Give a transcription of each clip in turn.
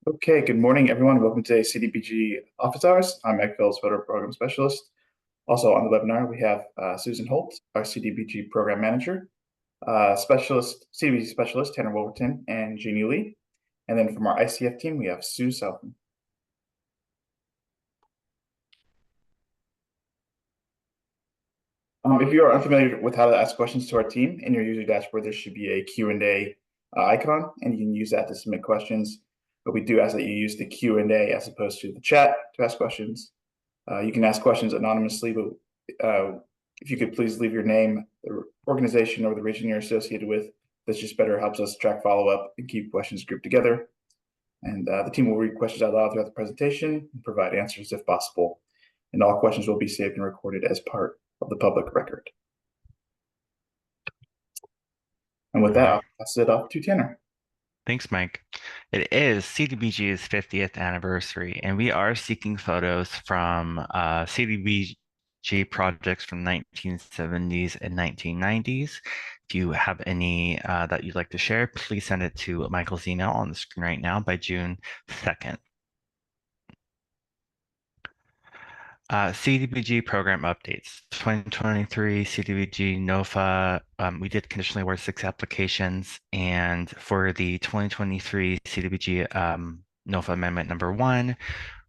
Okay, good morning, everyone. Welcome to CDBG Office Hours. I'm Meg Phillips, Photo Program Specialist. Also on the webinar, we have Susan Holt, our CDBG Program Manager, CDBG Specialist Tanner Wolverton, and Jeannie Lee. And then from our ICF team, we have Sue Southern. If you are unfamiliar with how to ask questions to our team, in your user dashboard, there should be a Q&A icon, and you can use that to submit questions. But we do ask that you use the Q&A as opposed to the chat to ask questions. You can ask questions anonymously, but if you could please leave your name, the organization, or the region you're associated with, this just better helps us track follow-up and keep questions grouped together. And the team will read questions out loud throughout the presentation and provide answers if possible. And all questions will be saved and recorded as part of the public record. And with that, I'll pass it off to Tanner. Thanks, Mike. It is CDBG's 50th anniversary, and we are seeking photos from CDBG projects from 1970s and 1990s. If you have any that you'd like to share, please send it to Michael's email on the screen right now by June 2nd. CDBG program updates. 2023 CDBG NOFA, we did conditionally award 6 applications, and for the 2023 CDBG NOFA Amendment number 1,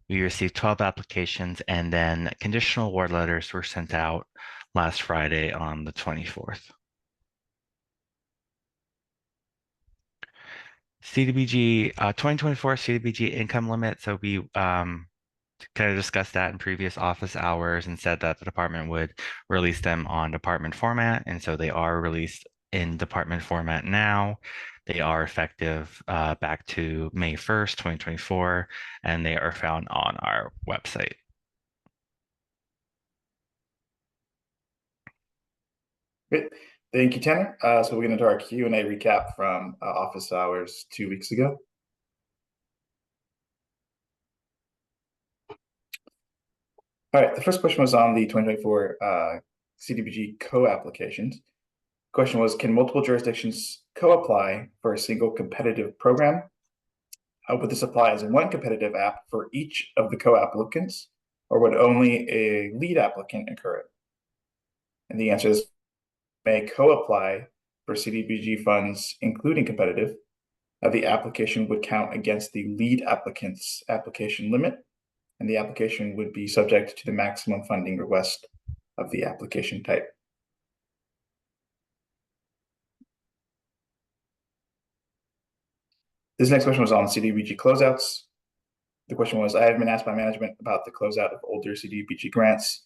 we received 12 applications, and then conditional award letters were sent out last Friday on the 24th. CDBG 2024 CDBG income limit. So we kind of discussed that in previous office hours and said that the department would release them on department format. And so they are released in department format now. They are effective back to May 1st, 2024, and they are found on our website. Great. Thank you, Tanner. So we're going to do our Q&A recap from office hours 2 weeks ago. All right, the first question was on the 2024 CDBG co-applications. The question was, can multiple jurisdictions co-apply for a single competitive program? Would this apply as one competitive app for each of the co-applicants, or would only a lead applicant incur it? And the answer is may co-apply for CDBG funds, including competitive. The application would count against the lead applicant's application limit, and the application would be subject to the maximum funding request of the application type. This next question was on CDBG closeouts. The question was, I have been asked by management about the closeout of older CDBG grants.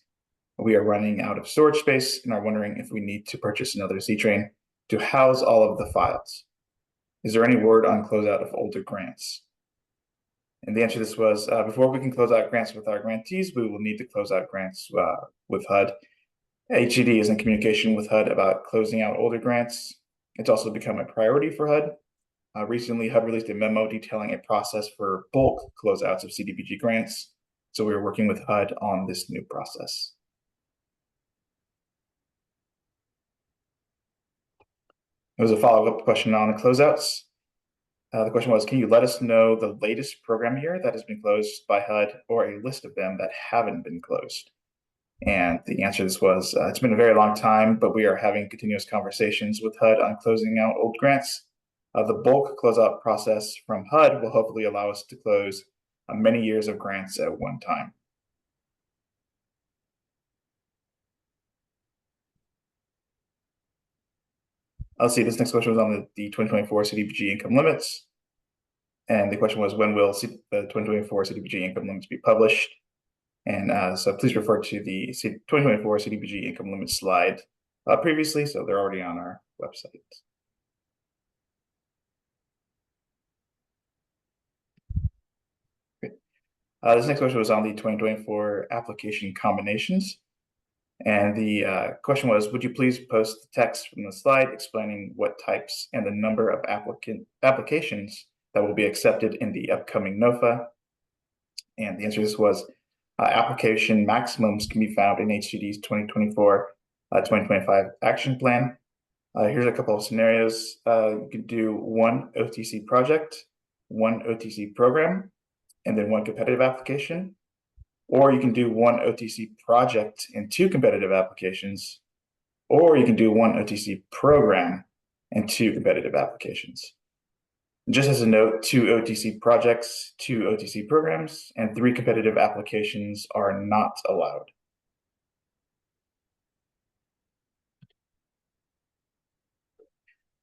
We are running out of storage space and are wondering if we need to purchase another Z-Train to house all of the files. Is there any word on closeout of older grants? And the answer to this was, before we can close out grants with our grantees, we will need to close out grants with HUD. HCD is in communication with HUD about closing out older grants. It's also become a priority for HUD. Recently, HUD released a memo detailing a process for bulk closeouts of CDBG grants. So we are working with HUD on this new process. There was a follow-up question on the closeouts. The question was, can you let us know the latest program year that has been closed by HUD or a list of them that haven't been closed? And the answer to this was, it's been a very long time, but we are having continuous conversations with HUD on closing out old grants. The bulk closeout process from HUD will hopefully allow us to close many years of grants at one time. Let's see, this next question was on the 2024 CDBG income limits. And the question was, when will the 2024 CDBG income limits be published? And so please refer to the 2024 CDBG income limits slide previously, so they're already on our website. Great. This next question was on the 2024 application combinations. And the question was, would you please post the text from the slide explaining what types and the number of applications that will be accepted in the upcoming NOFA? And the answer to this was, application maximums can be found in HCD's 2024-2025 action plan. Here's a couple of scenarios. You could do one OTC project, one OTC program and then one competitive application, or you can do one OTC project and two competitive applications, or you can do one OTC program and two competitive applications. Just as a note, two OTC projects, two OTC programs, and three competitive applications are not allowed.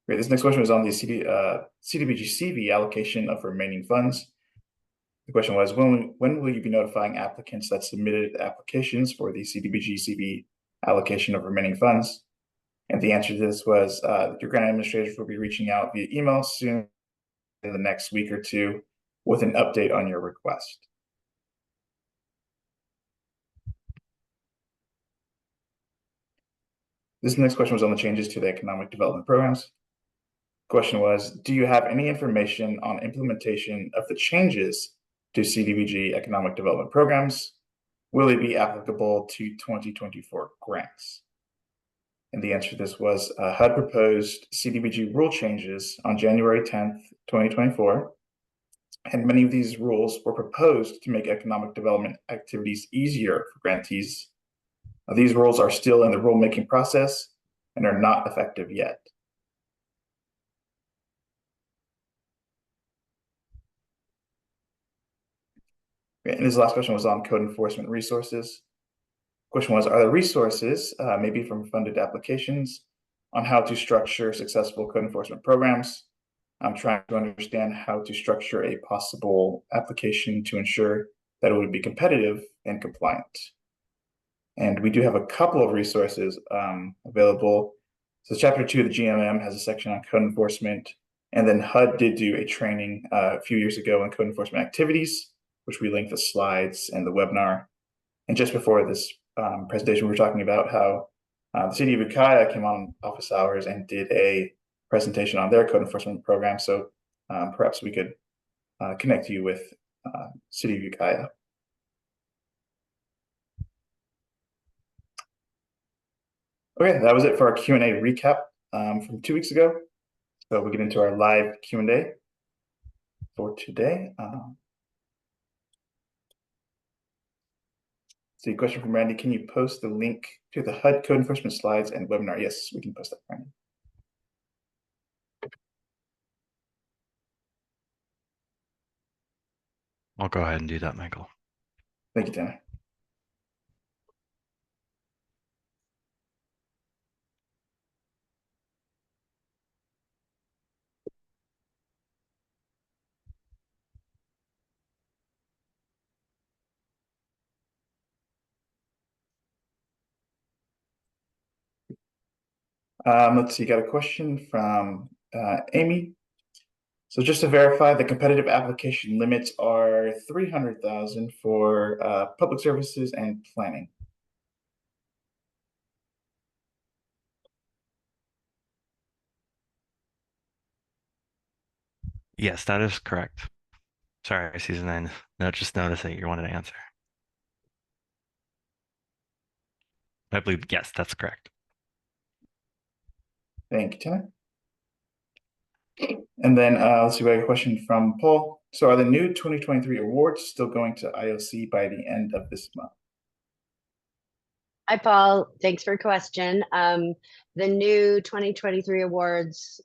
Great. This next question was on the CDBG CV allocation of remaining funds. The question was, when will you be notifying applicants that submitted applications for the CDBG CV allocation of remaining funds? And the answer to this was your grant administrators will be reaching out via email soon in the next week or two with an update on your request. This next question was on the changes to the economic development programs. Question was, do you have any information on implementation of the changes to CDBG economic development programs? Will it be applicable to 2024 grants? And the answer to this was HUD proposed CDBG rule changes on January 10th, 2024. And many of these rules were proposed to make economic development activities easier for grantees. These rules are still in the rulemaking process and are not effective yet. And this last question was on code enforcement resources. Question was, are there resources, maybe from funded applications, on how to structure successful code enforcement programs? I'm trying to understand how to structure a possible application to ensure that it would be competitive and compliant. And we do have a couple of resources available. So Chapter 2 of the GMM has a section on code enforcement, and then HUD did do a training a few years ago on code enforcement activities, which we linked the slides and the webinar. And just before this presentation, we were talking about how the city of Ukiah came on office hours and did a presentation on their code enforcement program. So perhaps we could connect you with city of Ukiah. Okay, that was it for our Q&A recap from 2 weeks ago. So we get into our live Q&A for today. So, question from Randy, can you post the link to the HUD code enforcement slides and webinar? Yes, we can post that, Randy. I'll go ahead and do that, Michael. Thank you, Tanner. Let's see, got a question from Amy. So just to verify, the competitive application limits are 300,000 for public services and planning. Yes, that is correct. Sorry, Season 9. No, just noticed that you wanted to answer. I believe, yes, that's correct. Thank you, Tanner. And then let's see, we have a question from Paul. So are the new 2023 awards still going to IOC by the end of this month? Hi, Paul. Thanks for your question. The new 2023 awards,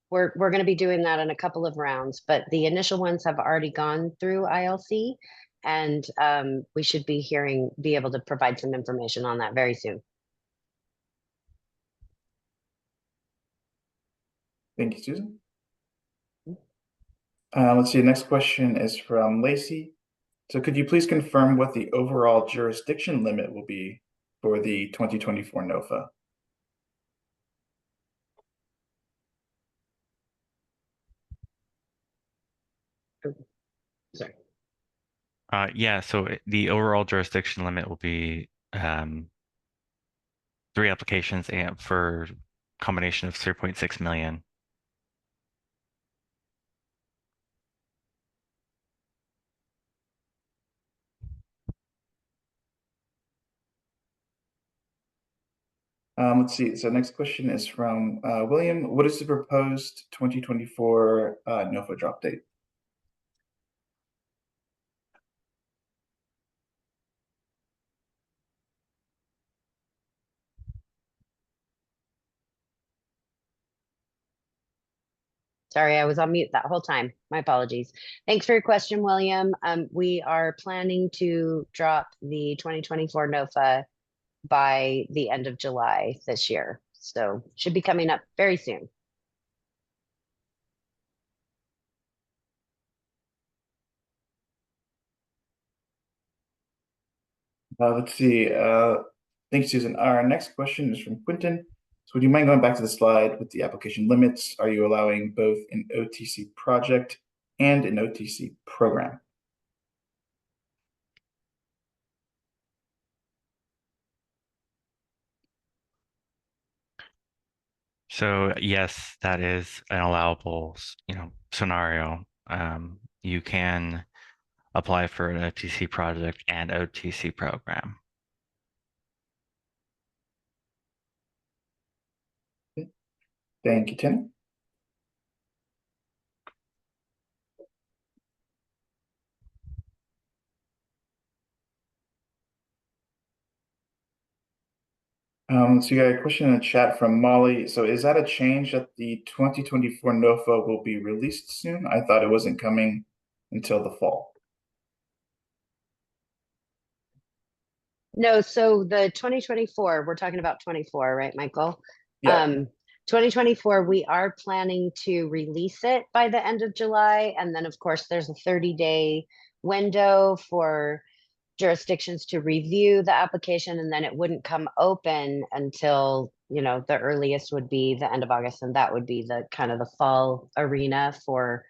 we're going to be doing that in a couple of rounds, but the initial ones have already gone through ILC, and we should be able to provide some information on that very soon. Thank you, Susan. Let's see, next question is from Lacey. So could you please confirm what the overall jurisdiction limit will be for the 2024 NOFA? Sorry. Yeah, so the overall jurisdiction limit will be 3 applications and for combination of 3.6 million. Let's see. So next question is from William. What is the proposed 2024 NOFA drop date? Sorry, I was on mute that whole time. My apologies. Thanks for your question, William. We are planning to drop the 2024 NOFA by the end of July this year. So should be coming up very soon. Let's see. Thanks, Susan. Our next question is from Quentin. So would you mind going back to the slide with the application limits? Are you allowing both an OTC project and an OTC program? So yes, that is an allowable, scenario. You can apply for an OTC project and OTC program. Thank you, Tim. So you got a question in the chat from Molly. So is that a change that the 2024 NOFA will be released soon? I thought it wasn't coming until the fall. No, so the 2024, we're talking about 24, right, Michael? Yeah. 2024, we are planning to release it by the end of July. And then, of course, there's a 30-day window for jurisdictions to review the application, and then it wouldn't come open until, the earliest would be the end of August, and that would be the kind of the fall arena for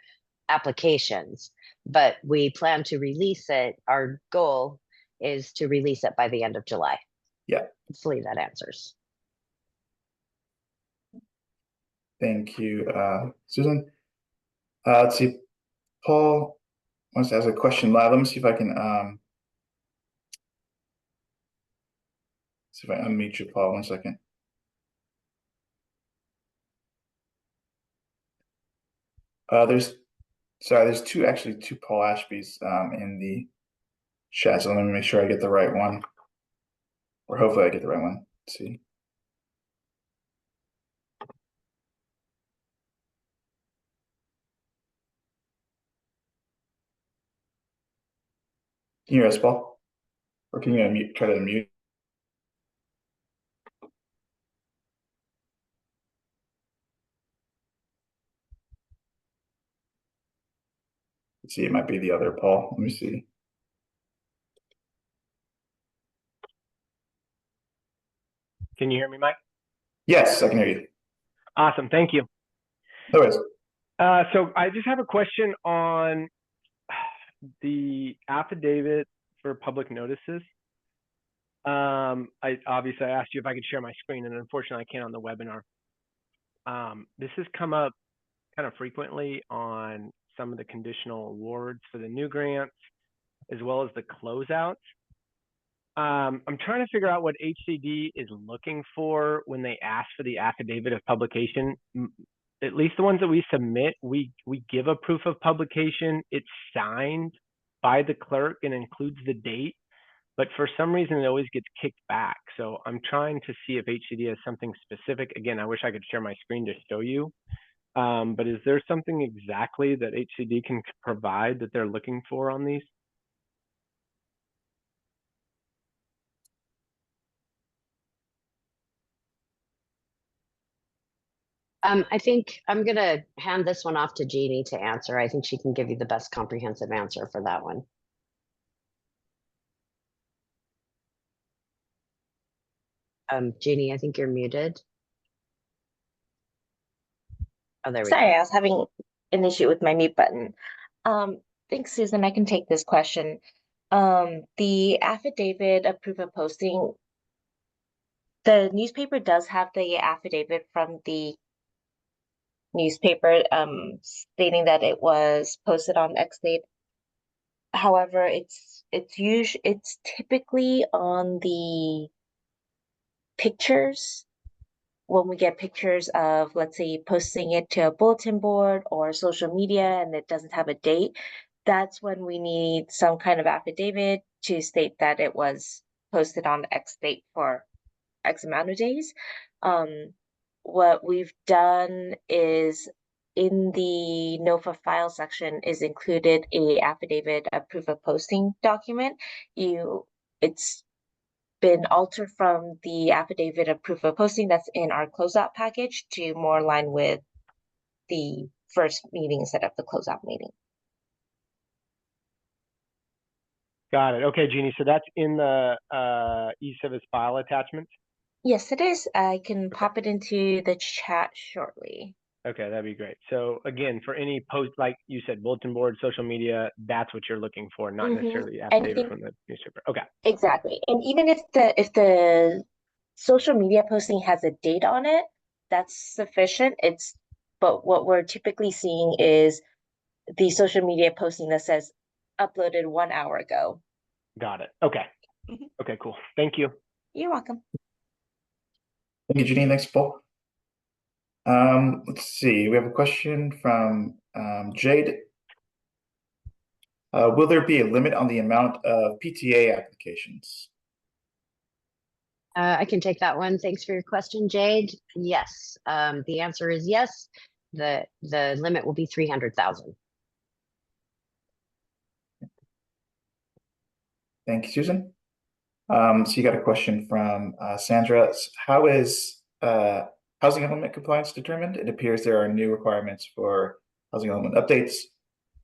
applications. But we plan to release it. Our goal is to release it by the end of July. Yeah. Hopefully that answers. Thank you, Susan. Let's see. Paul wants to ask a question live. Let me see if I can unmute you, Paul. 1 second. There's two Paul Ashbys in the chat. So let me make sure I get the right one, or hopefully I get the right one. Let's see. Can you hear us, Paul? Or can you try to unmute? Let's see, it might be the other Paul. Let me see. Can you hear me, Mike? Yes, I can hear you. Awesome, thank you. No worries. So I just have a question on the affidavit for public notices. I asked you if I could share my screen, and unfortunately I can't on the webinar. This has come up kind of frequently on some of the conditional awards for the new grants, as well as the closeouts. I'm trying to figure out what HCD is looking for when they ask for the affidavit of publication. At least the ones that we submit, we give a proof of publication. It's signed by the clerk and includes the date, but for some reason it always gets kicked back. So I'm trying to see if HCD has something specific. Again, I wish I could share my screen to show you, but is there something exactly that HCD can provide that they're looking for on these? I think I'm going to hand this one off to Jeannie to answer. I think she can give you the best comprehensive answer for that one. Jeannie, I think you're muted. Oh, there we Sorry, go. I was having an issue with my mute button. Thanks, Susan. I can take this question. The affidavit of proof of posting, the newspaper does have the affidavit from the newspaper stating that it was posted on X date. However, it's typically on the pictures. When we get pictures of, let's say, posting it to a bulletin board or social media and it doesn't have a date, that's when we need some kind of affidavit to state that it was posted on X date for X amount of days. What we've done is in the NOFA file section is included a affidavit, a proof of posting document. It's been altered from the affidavit of proof of posting that's in our closeout package to more align with the first meeting instead of the closeout meeting. Got it. Okay, Jeannie. So that's in the eService file attachments. Yes, it is. I can pop it into the chat shortly. Okay, that'd be great. So again, for any post, like you said, bulletin board, social media, that's what you're looking for, not necessarily the affidavit from the newspaper. Okay. Exactly. And even if the social media posting has a date on it, that's sufficient. But what we're typically seeing is the social media posting that says uploaded 1 hour ago. Got it. Okay. Okay, cool. Thank you. You're welcome. Thank you, Jeannie. Thanks, Paul. Let's see. We have a question from Jade. Will there be a limit on the amount of PTA applications? I can take that one. Thanks for your question, Jade. Yes, the answer is yes. The limit will be 300,000. Thank you, Susan. So you got a question from Sandra. How is housing element compliance determined? It appears there are new requirements for housing element updates.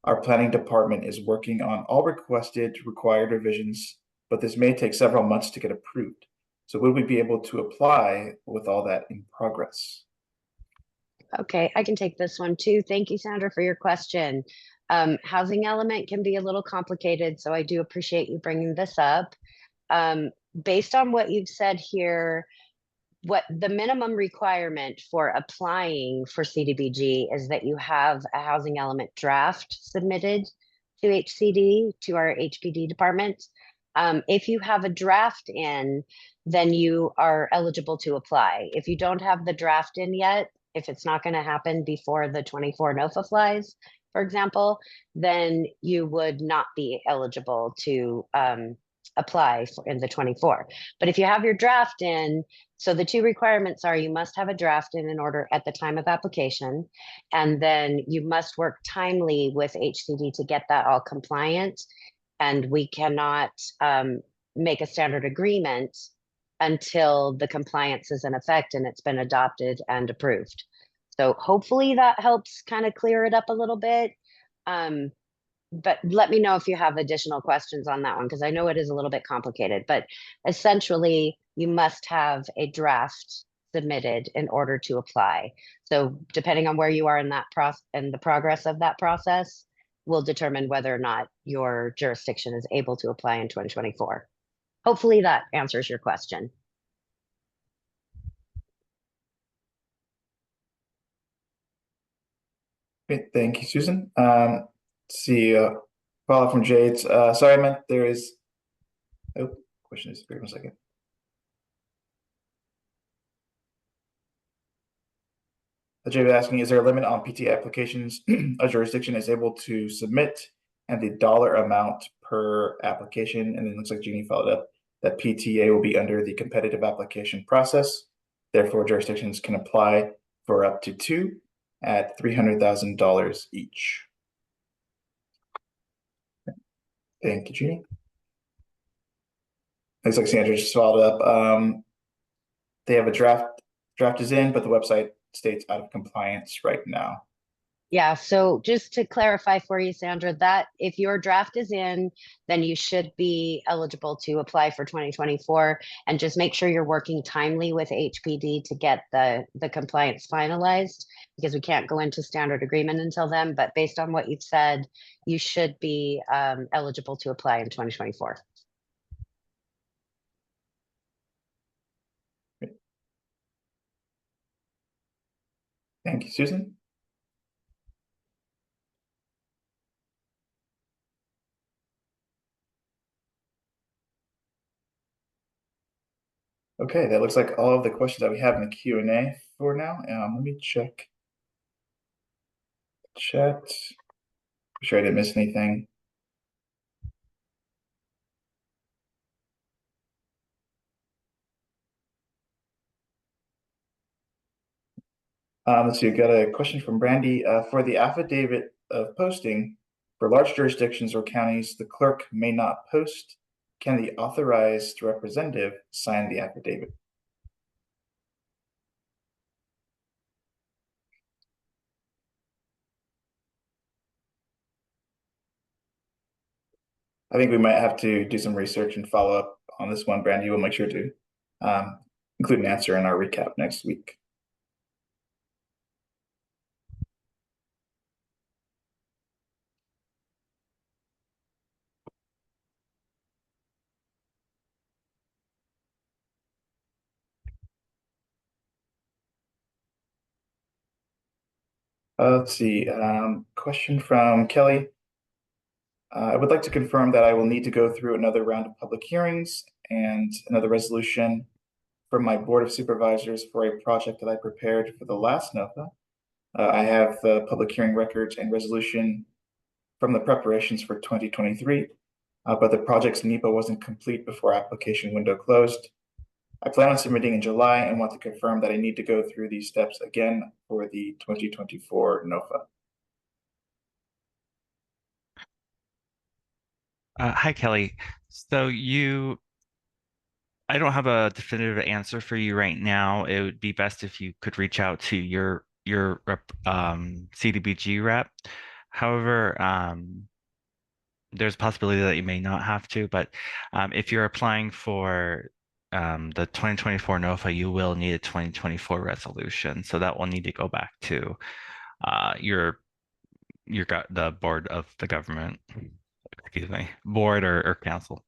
Our planning department is working on all required revisions, but this may take several months to get approved. So would we be able to apply with all that in progress? Okay, I can take this one too. Thank you, Sandra, for your question. Housing element can be a little complicated, so I do appreciate you bringing this up. Based on what you've said here, what the minimum requirement for applying for CDBG is that you have a housing element draft submitted to HCD, to our HPD department. If you have a draft in, then you are eligible to apply. If you don't have the draft in yet, if it's not going to happen before the 24 NOFA flies, for example, then you would not be eligible to apply in the 24. But if you have your draft in, so the two requirements are you must have a draft in order at the time of application, and then you must work timely with HCD to get that all compliant. And we cannot make a standard agreement until the compliance is in effect and it's been adopted and approved. So hopefully that helps kind of clear it up a little bit. But let me know if you have additional questions on that one, because I know it is a little bit complicated, but essentially you must have a draft submitted in order to apply. So depending on where you are in that process and the progress of that process will determine whether or not your jurisdiction is able to apply in 2024. Hopefully that answers your question. Great, thank you, Susan. Let's see, follow up from Jade. Sorry, I meant there is. Oh, question is here. 1 second. Jade was asking, is there a limit on PTA applications a jurisdiction is able to submit and the dollar amount per application? And then it looks like Jeannie followed up that PTA will be under the competitive application process. Therefore, jurisdictions can apply for up to 2 at $300,000 each. Thank you, Jeannie. Looks like Sandra just followed up. They have a draft is in, but the website states out of compliance right now. Yeah, so just to clarify for you, Sandra, that if your draft is in, then you should be eligible to apply for 2024, and just make sure you're working timely with HPD to get the compliance finalized, because we can't go into standard agreement until then. But based on what you've said, you should be eligible to apply in 2024. Thank you, Susan. Okay, that looks like all of the questions that we have in the Q&A for now. Let me check chat. I'm sure I didn't miss anything. Let's see, we got a question from Brandy. For the affidavit of posting, for large jurisdictions or counties, the clerk may not post. Can the authorized representative sign the affidavit? I think we might have to do some research and follow up on this one, Brandy. We'll make sure to include an answer in our recap next week. Let's see, question from Kelly. I would like to confirm that I will need to go through another round of public hearings and another resolution from my Board of Supervisors for a project that I prepared for the last NOFA. I have the public hearing records and resolution from the preparations for 2023, but the project's NEPA wasn't complete before application window closed. I plan on submitting in July and want to confirm that I need to go through these steps again for the 2024 NOFA. Hi, Kelly. So I don't have a definitive answer for you right now. It would be best if you could reach out to your CDBG rep. However, there's a possibility that you may not have to, but if you're applying for the 2024 NOFA, you will need a 2024 resolution. So that will need to go back to the board of the government, excuse me, board or council.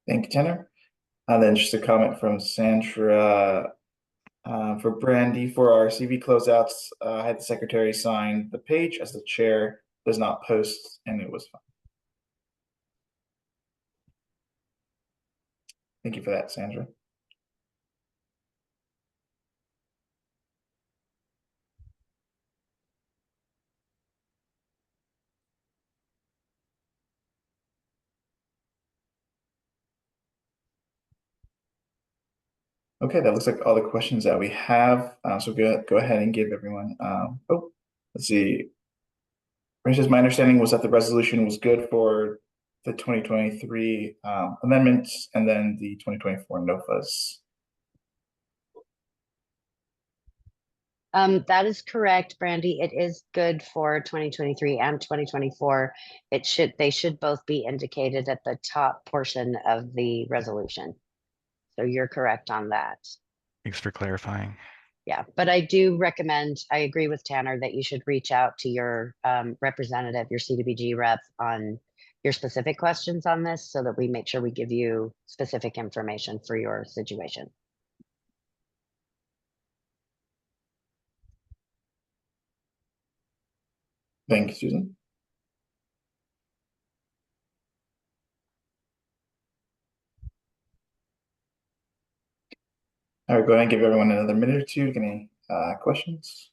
Thank you, Tanner. Then just a comment from Sandra. For Brandy, for our CV closeouts, I had the secretary sign the page as the chair does not post, and it was fine. Thank you for that, Sandra. Okay, that looks like all the questions that we have. So go ahead and give everyone. Let's see. My understanding was that the resolution was good for the 2023 amendments and then the 2024 NOFAs. That is correct, Brandy. It is good for 2023 and 2024. They should both be indicated at the top portion of the resolution. So you're correct on that. Thanks for clarifying. Yeah, but I do recommend, I agree with Tanner that you should reach out to your representative, your CDBG rep on your specific questions on this so that we make sure we give you specific information for your situation. Thank you, Susan. All right, go ahead and give everyone another minute or two. Any questions?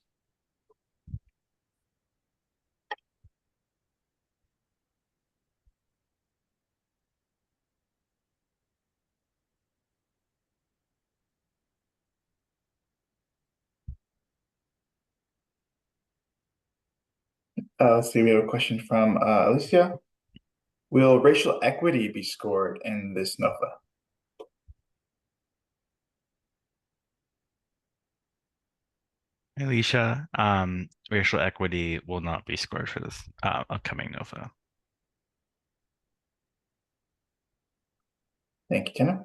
Let's see, we have a question from Alicia. Will racial equity be scored in this NOFA? Alicia, racial equity will not be scored for this upcoming NOFA. Thank you, Tina.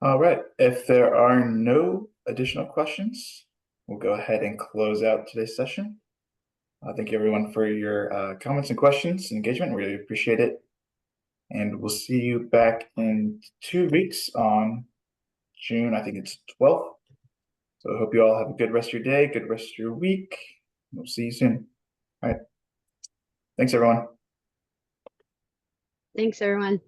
All right, if there are no additional questions, we'll go ahead and close out today's session. Thank you everyone for your comments and questions and engagement. Really appreciate it. And we'll see you back in 2 weeks on June, I think it's 12th. So I hope you all have a good rest of your day, good rest of your week. We'll see you soon. All right. Thanks, everyone. Thanks, everyone.